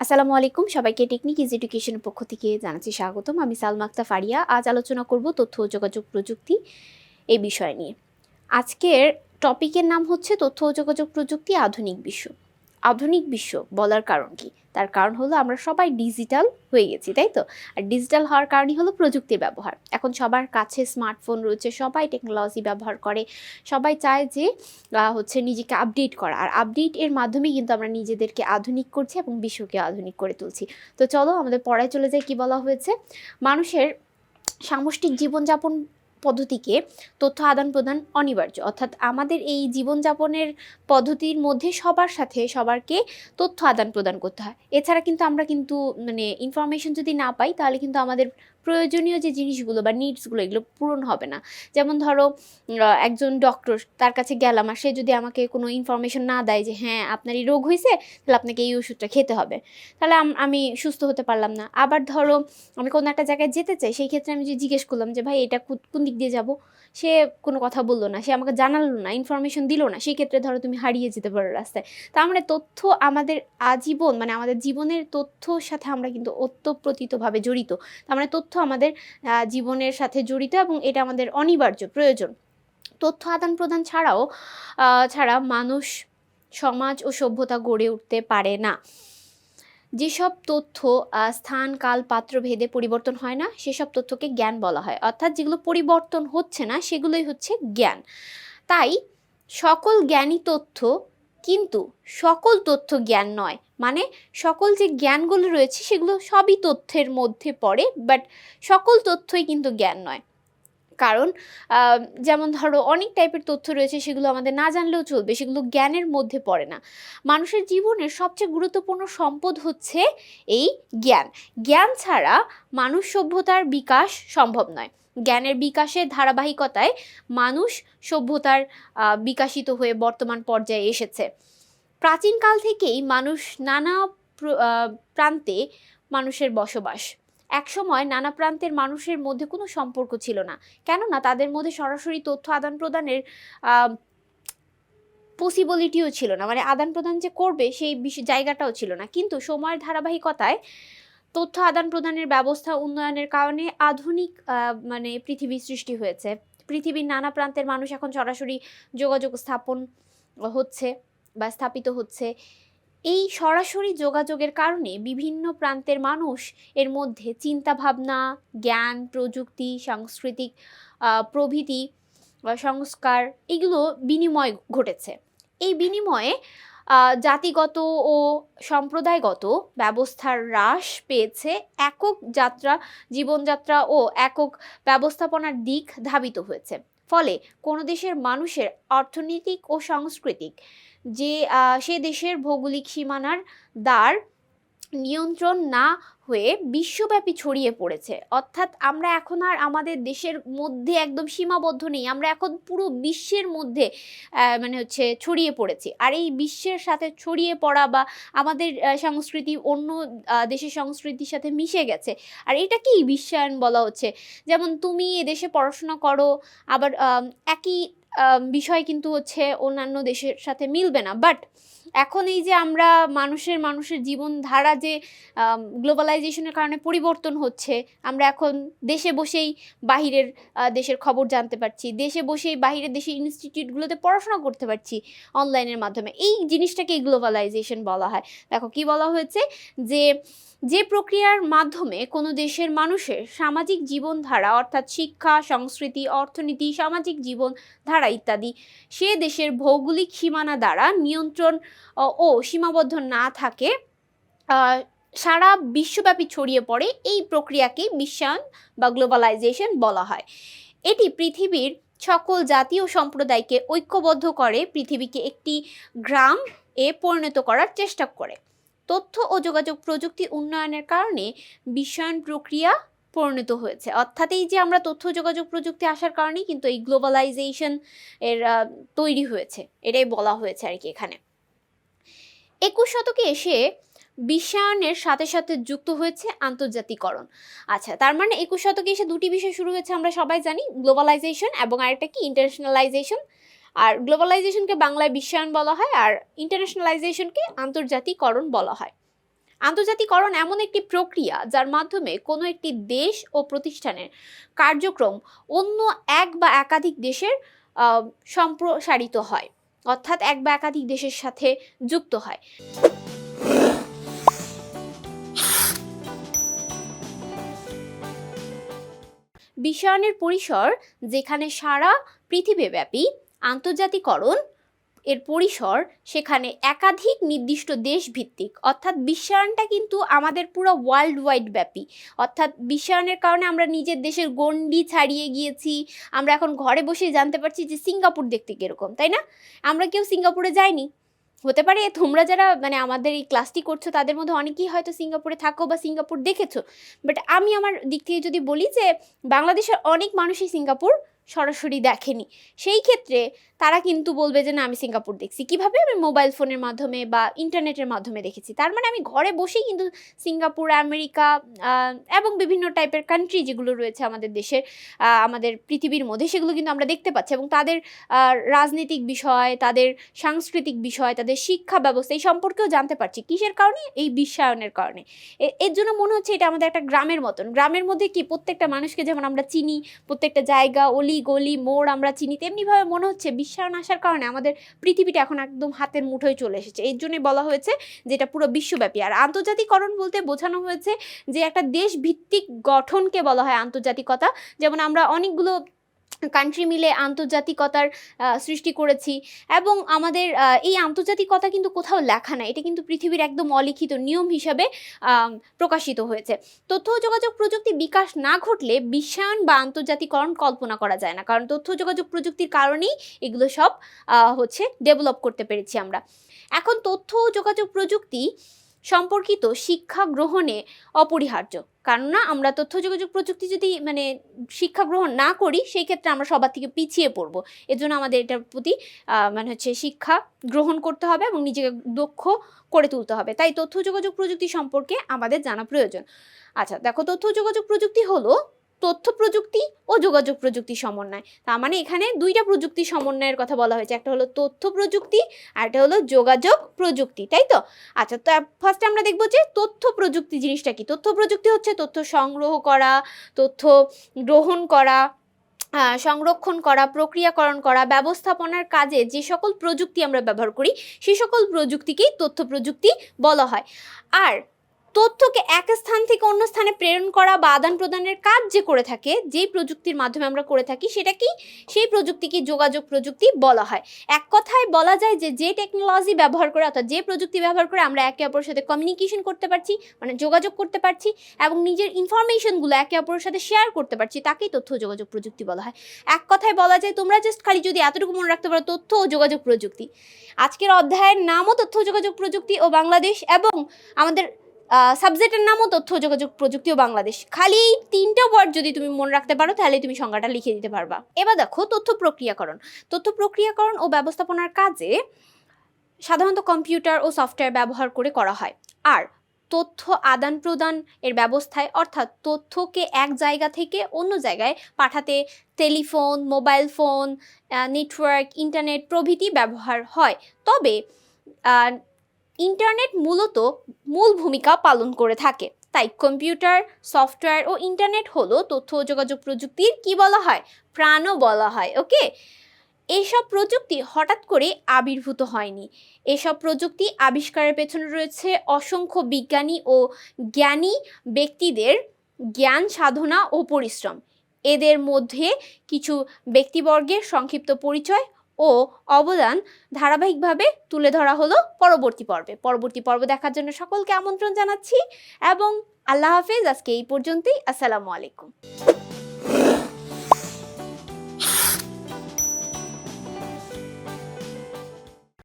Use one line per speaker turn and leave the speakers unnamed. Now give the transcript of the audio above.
আসসালামু আলাইকুম, সবাইকে টেকনিক ইজ এডুকেশনের পক্ষ থেকে জানাচ্ছি স্বাগতম। আমি সালমা আক্তার ফারিয়া। আজ আলোচনা করব তথ্য ও যোগাযোগ প্রযুক্তি এই বিষয় নিয়ে। আজকের টপিকের নাম হচ্ছে তথ্য ও যোগাযোগ প্রযুক্তি আধুনিক বিশ্ব। আধুনিক বিশ্ব বলার কারণ কি? তার কারণ হলো আমরা সবাই ডিজিটাল হয়ে গেছি, তাই তো? আর ডিজিটাল হওয়ার কারণই হলো প্রযুক্তির ব্যবহার। এখন সবার কাছে স্মার্টফোন রয়েছে, সবাই টেকনোলজি ব্যবহার করে, সবাই চায় যে নিজেকে আপডেট করা। আর আপডেট এর মাধ্যমেই কিন্তু আমরা নিজেদেরকে আধুনিক করছি এবং বিশ্বকে আধুনিক করে তুলছি। তো চলো আমাদের পড়ায় চলে যাই। কি বলা হয়েছে? মানুষের সামষ্টিক জীবনযাপন পদ্ধতিকে তথ্য আদান প্রদান অনিবার্য, অর্থাৎ আমাদের এই জীবনযাপনের পদ্ধতির মধ্যে সবার সাথে সবারকে তথ্য আদান প্রদান করতে হয়। এছাড়া কিন্তু আমরা ইনফরমেশন যদি না পাই, তাহলে কিন্তু আমাদের প্রয়োজনীয় যে জিনিসগুলো বা নিডসগুলো এগুলো পূরণ হবে না। যেমন ধরো, একজন ডক্টর, তার কাছে গেলাম, আর সে যদি আমাকে কোনো ইনফরমেশন না দেয় যে হ্যাঁ আপনার এই রোগ হয়েছে, তাহলে আপনাকে এই ওষুধটা খেতে হবে, তাহলে আমি সুস্থ হতে পারলাম না। আবার ধরো আমি কোনো একটা জায়গায় যেতে চাই, সেই ক্ষেত্রে আমি যে জিজ্ঞেস করলাম যে ভাই এটা কোন দিক দিয়ে যাব, সে কোনো কথা বললো না, সে আমাকে জানালো না, ইনফরমেশন দিল না, সেই ক্ষেত্রে ধরো তুমি হারিয়ে যেতে পারো রাস্তায়। তার মানে তথ্য আমাদের আজীবন, আমাদের জীবনের তথ্যর সাথে আমরা কিন্তু ওতপ্রোতভাবে জড়িত। তার মানে তথ্য আমাদের জীবনের সাথে জড়িত এবং এটা আমাদের অনিবার্য প্রয়োজন। তথ্য আদান প্রদান ছাড়া মানুষ, সমাজ ও সভ্যতা গড়ে উঠতে পারে না। যেসব তথ্য স্থান কাল পাত্র ভেদে পরিবর্তন হয় না, সেসব তথ্যকে জ্ঞান বলা হয়। অর্থাৎ যেগুলো পরিবর্তন হচ্ছে না, সেগুলোই হচ্ছে জ্ঞান। তাই সকল জ্ঞানী তথ্য, কিন্তু সকল তথ্য জ্ঞান নয়। মানে সকল যে জ্ঞানগুলো রয়েছে সেগুলো সবই তথ্যের মধ্যে পড়ে, বাট সকল তথ্যই কিন্তু জ্ঞান নয়। কারণ যেমন ধরো অনেক টাইপের তথ্য রয়েছে, সেগুলো আমাদের না জানলেও চলবে, সেগুলো জ্ঞানের মধ্যে পড়ে না। মানুষের জীবনের সবচেয়ে গুরুত্বপূর্ণ সম্পদ হচ্ছে এই জ্ঞান। জ্ঞান ছাড়া মানুষ সভ্যতার বিকাশ সম্ভব নয়। জ্ঞানের বিকাশের ধারাবাহিকতায় মানুষ সভ্যতার বিকাশিত হয়ে বর্তমান পর্যায়ে এসেছে। প্রাচীনকাল থেকেই নানা প্রান্তে মানুষের বসবাস। একসময় নানা প্রান্তের মানুষের মধ্যে কোনো সম্পর্ক ছিল না, কেননা তাদের মধ্যে সরাসরি তথ্য আদান প্রদানের পসিবিলিটিও ছিল না, আদান প্রদান যে করবে সেই জায়গাটাও ছিল না। কিন্তু সময়ের ধারাবাহিকতায় তথ্য আদান প্রদানের ব্যবস্থা উন্নয়নের কারণে আধুনিক পৃথিবীর সৃষ্টি হয়েছে। পৃথিবীর নানা প্রান্তের মানুষ এখন সরাসরি যোগাযোগ স্থাপিত হচ্ছে। এই সরাসরি যোগাযোগের কারণে বিভিন্ন প্রান্তের মানুষ এর মধ্যে চিন্তা ভাবনা, জ্ঞান, প্রযুক্তি, সাংস্কৃতিক প্রভৃতি সংস্কার, এগুলো বিনিময় ঘটেছে। এই বিনিময়ে জাতিগত ও সম্প্রদায়গত ব্যবস্থার হ্রাস পেয়েছে, জীবনযাত্রা ও একক ব্যবস্থাপনার দিক ধাবিত হয়েছে। ফলে কোনো দেশের মানুষের অর্থনৈতিক ও সাংস্কৃতিক সে দেশের ভৌগোলিক সীমানার দ্বার নিয়ন্ত্রণ না হয়ে বিশ্বব্যাপী ছড়িয়ে পড়েছে। অর্থাৎ আমরা এখন আর আমাদের দেশের মধ্যে একদম সীমাবদ্ধ নেই, আমরা এখন পুরো বিশ্বের মধ্যে ছড়িয়ে পড়েছি। আর এই বিশ্বের সাথে ছড়িয়ে পড়া বা আমাদের সংস্কৃতি অন্য দেশের সংস্কৃতির সাথে মিশে গেছে, আর এটা কি বিশ্বায়ন বলা হচ্ছে। যেমন তুমি এদেশে পড়াশোনা করো, আবার একই বিষয় কিন্তু অন্যান্য দেশের সাথে মিলবে না। বাট এখন এই যে আমরা মানুষের জীবনধারা যে গ্লোবালাইজেশনের কারণে পরিবর্তন হচ্ছে, আমরা এখন দেশে বসেই বাহিরের দেশের খবর জানতে পারছি, দেশে বসেই বাহিরের দেশের ইনস্টিটিউটগুলোতে পড়াশোনা করতে পারছি অনলাইনের মাধ্যমে। এই জিনিসটাকেই গ্লোবালাইজেশন বলা হয়। দেখো কি বলা হয়েছে, যে প্রক্রিয়ার মাধ্যমে কোনো দেশের মানুষের সামাজিক জীবনধারা, অর্থাৎ শিক্ষা, সংস্কৃতি, অর্থনীতি, সামাজিক জীবনধারা ইত্যাদি সে দেশের ভৌগোলিক সীমানা দ্বারা নিয়ন্ত্রণ ও সীমাবদ্ধ না থাকে, সারা বিশ্বব্যাপী ছড়িয়ে পড়ে, এই প্রক্রিয়াকেই বিশ্বায়ন বা গ্লোবালাইজেশন বলা হয়। এটি পৃথিবীর সকল জাতি ও সম্প্রদায়কে ঐক্যবদ্ধ করে, পৃথিবীকে একটি গ্রাম পরিণত করার চেষ্টা করে। তথ্য ও যোগাযোগ প্রযুক্তি উন্নয়নের কারণে বিশ্বায়ন প্রক্রিয়া পরিণত হয়েছে। অর্থাৎ এই যে আমরা তথ্য যোগাযোগ প্রযুক্তি আসার কারণেই কিন্তু এই গ্লোবালাইজেশন এর তৈরি হয়েছে, এটাই বলা হয়েছে আর কি এখানে। 21 শতকে এসে বিশ্বায়নের সাথে সাথে যুক্ত হয়েছে আন্তর্জাতিকরণ। আচ্ছা, তার মানে 21 শতকে এসে দুটি বিষয় শুরু হয়েছে, আমরা সবাই জানি, গ্লোবালাইজেশন এবং আরেকটা কি, ইন্টারন্যাশনালাইজেশন। আর গ্লোবালাইজেশনকে বাংলায় বিশ্বায়ন বলা হয়, আর ইন্টারন্যাশনালাইজেশনকে আন্তর্জাতিকরণ বলা হয়। আন্তর্জাতিকরণ এমন একটি প্রক্রিয়া যার মাধ্যমে কোনো একটি দেশ ও প্রতিষ্ঠানের কার্যক্রম অন্য এক বা একাধিক দেশের সম্প্রসারিত হয়, অর্থাৎ এক বা একাধিক দেশের সাথে যুক্ত হয়। বিশ্বায়নের পরিসর যেখানে সারা পৃথিবীব্যাপী, আন্তর্জাতিকরণ এর পরিসর সেখানে একাধিক নির্দিষ্ট দেশ ভিত্তিক, অর্থাৎ বিশ্বায়নটা কিন্তু আমাদের পুরো ওয়ার্ল্ড ওয়াইড ব্যাপী। অর্থাৎ বিশ্বায়নের কারণে আমরা নিজের দেশের গণ্ডি ছাড়িয়ে গিয়েছি। আমরা এখন ঘরে বসে জানতে পারছি যে সিঙ্গাপুর দেখতে কীরকম, তাই না? আমরা কেউ সিঙ্গাপুরে যাইনি। হতে পারে তোমরা যারা মানে আমাদের এই ক্লাসটি করছো তাদের মধ্যে অনেকেই হয়তো সিঙ্গাপুরে থাকো বা সিঙ্গাপুর দেখেছো, বাট আমি আমার দিক থেকে যদি বলি যে বাংলাদেশের অনেক মানুষই সিঙ্গাপুর সরাসরি দেখেনি। সেই ক্ষেত্রে তারা কিন্তু বলবে যে না, আমি সিঙ্গাপুর দেখছি। কিভাবে? আমি মোবাইল ফোনের মাধ্যমে বা ইন্টারনেটের মাধ্যমে দেখেছি। তার মানে আমি ঘরে বসেই কিন্তু সিঙ্গাপুর, আমেরিকা এবং বিভিন্ন টাইপের কান্ট্রি যেগুলো রয়েছে আমাদের দেশের, আমাদের পৃথিবীর মধ্যে, সেগুলো কিন্তু আমরা দেখতে পাচ্ছি। এবং তাদের রাজনৈতিক বিষয়, তাদের সাংস্কৃতিক বিষয়, তাদের শিক্ষা ব্যবস্থা এই সম্পর্কেও জানতে পারছি। কিসের কারণে? এই বিশ্বায়নের কারণে। এর জন্য মনে হচ্ছে এটা আমাদের একটা গ্রামের মতন। গ্রামের মধ্যে কি প্রত্যেকটা মানুষকে যেমন আমরা চিনি, প্রত্যেকটা জায়গা, অলি গলি মোড় আমরা চিনি, তেমনিভাবে মনে হচ্ছে বিশ্বায়ন আসার কারণে আমাদের পৃথিবীটা এখন একদম হাতের মুঠোয় চলে এসেছে। এর জন্যই বলা হয়েছে যে এটা পুরো বিশ্বব্যাপী। আর আন্তর্জাতিকরণ বলতে বোঝানো হয়েছে যে একটা দেশ ভিত্তিক গঠনকে বলা হয় আন্তর্জাতিকতা। যেমন আমরা অনেকগুলো কান্ট্রি মিলে আন্তর্জাতিকতার সৃষ্টি করেছি, এবং আমাদের এই আন্তর্জাতিকতা কিন্তু কোথাও লেখা নাই, এটা কিন্তু পৃথিবীর একদম অলিখিত নিয়ম হিসাবে প্রকাশিত হয়েছে। তথ্য ও যোগাযোগ প্রযুক্তি বিকাশ না ঘটলে বিশ্বায়ন বা আন্তর্জাতিকরণ কল্পনা করা যায় না, কারণ তথ্য যোগাযোগ প্রযুক্তির কারণেই এগুলো সব ডেভেলপ করতে পেরেছি আমরা। এখন তথ্য ও যোগাযোগ প্রযুক্তি সম্পর্কিত শিক্ষা গ্রহণে অপরিহার্য, কেননা আমরা তথ্য যোগাযোগ প্রযুক্তি যদি শিক্ষা গ্রহণ না করি সেই ক্ষেত্রে আমরা সবার থেকে পিছিয়ে পড়ব। এজন্য আমাদের এটার প্রতি শিক্ষা গ্রহণ করতে হবে এবং নিজেকে দক্ষ করে তুলতে হবে। তাই তথ্য যোগাযোগ প্রযুক্তি সম্পর্কে আমাদের জানা প্রয়োজন। আচ্ছা দেখো, তথ্য যোগাযোগ প্রযুক্তি হলো তথ্য প্রযুক্তি ও যোগাযোগ প্রযুক্তি সমন্বয়। তার মানে এখানে দুইটা প্রযুক্তি সমন্বয়ের কথা বলা হয়েছে, একটা হলো তথ্য প্রযুক্তি আর একটা হলো যোগাযোগ প্রযুক্তি, তাই তো? আচ্ছা, তো ফার্স্টে আমরা দেখবো যে তথ্য প্রযুক্তি জিনিসটা কি। তথ্য প্রযুক্তি হচ্ছে তথ্য সংগ্রহ করা, তথ্য গ্রহণ করা, সংরক্ষণ করা, প্রক্রিয়াকরণ করা, ব্যবস্থাপনার কাজে যে সকল প্রযুক্তি আমরা ব্যবহার করি সেই সকল প্রযুক্তিকেই তথ্য প্রযুক্তি বলা হয়। আর তথ্যকে এক স্থান থেকে অন্য স্থানে প্রেরণ করা বা আদান প্রদানের কাজ যে করে থাকে, যেই প্রযুক্তির মাধ্যমে আমরা করে থাকি সেটা কি, সেই প্রযুক্তিকে যোগাযোগ প্রযুক্তি বলা হয়। এক কথায় বলা যায় যে টেকনোলজি ব্যবহার করে, অর্থাৎ যে প্রযুক্তি ব্যবহার করে আমরা একে অপরের সাথে কমিউনিকেশন করতে পারছি, যোগাযোগ করতে পারছি এবং নিজের ইনফরমেশনগুলো একে অপরের সাথে শেয়ার করতে পারছি, তাকেই তথ্য ও যোগাযোগ প্রযুক্তি বলা হয়। এক কথায় বলা যায়, তোমরা জাস্ট খালি যদি এতটুকু মনে রাখতে পারো, তথ্য ও যোগাযোগ প্রযুক্তি, আজকের অধ্যায়ের নামও তথ্য ও যোগাযোগ প্রযুক্তি ও বাংলাদেশ, এবং আমাদের সাবজেক্টের নামও তথ্য যোগাযোগ প্রযুক্তি ও বাংলাদেশ। খালি এই তিনটা ওয়ার্ড যদি তুমি মনে রাখতে পারো তাহলে তুমি সংজ্ঞাটা লিখে দিতে পারবা। এবার দেখো, তথ্য প্রক্রিয়াকরণ। তথ্য প্রক্রিয়াকরণ ও ব্যবস্থাপনার কাজে সাধারণত কম্পিউটার ও সফটওয়্যার ব্যবহার করে করা হয়। আর তথ্য আদান প্রদান এর ব্যবস্থায়, অর্থাৎ তথ্যকে এক জায়গা থেকে অন্য জায়গায় পাঠাতে telephone, mobile phone, network, internet প্রভৃতি ব্যবহার হয়। তবে ইন্টারনেট মূল ভূমিকা পালন করে থাকে। তাই কম্পিউটার, সফটওয়্যার ও ইন্টারনেট হলো তথ্য ও যোগাযোগ প্রযুক্তির কি বলা হয়, প্রাণও বলা হয়। ওকে, এইসব প্রযুক্তি হঠাৎ করে আবির্ভূত হয়নি। এসব প্রযুক্তি আবিষ্কারের পেছনে রয়েছে অসংখ্য বিজ্ঞানী ও জ্ঞানী ব্যক্তিদের জ্ঞান সাধনা ও পরিশ্রম। এদের মধ্যে কিছু ব্যক্তিবর্গের সংক্ষিপ্ত পরিচয় ও অবদান ধারাবাহিকভাবে তুলে ধরা হলো পরবর্তী পর্ব দেখার জন্য সকলকে আমন্ত্রণ জানাচ্ছি এবং আল্লাহ হাফেজ। আজকে এই পর্যন্তই। আসসালামু আলাইকুম।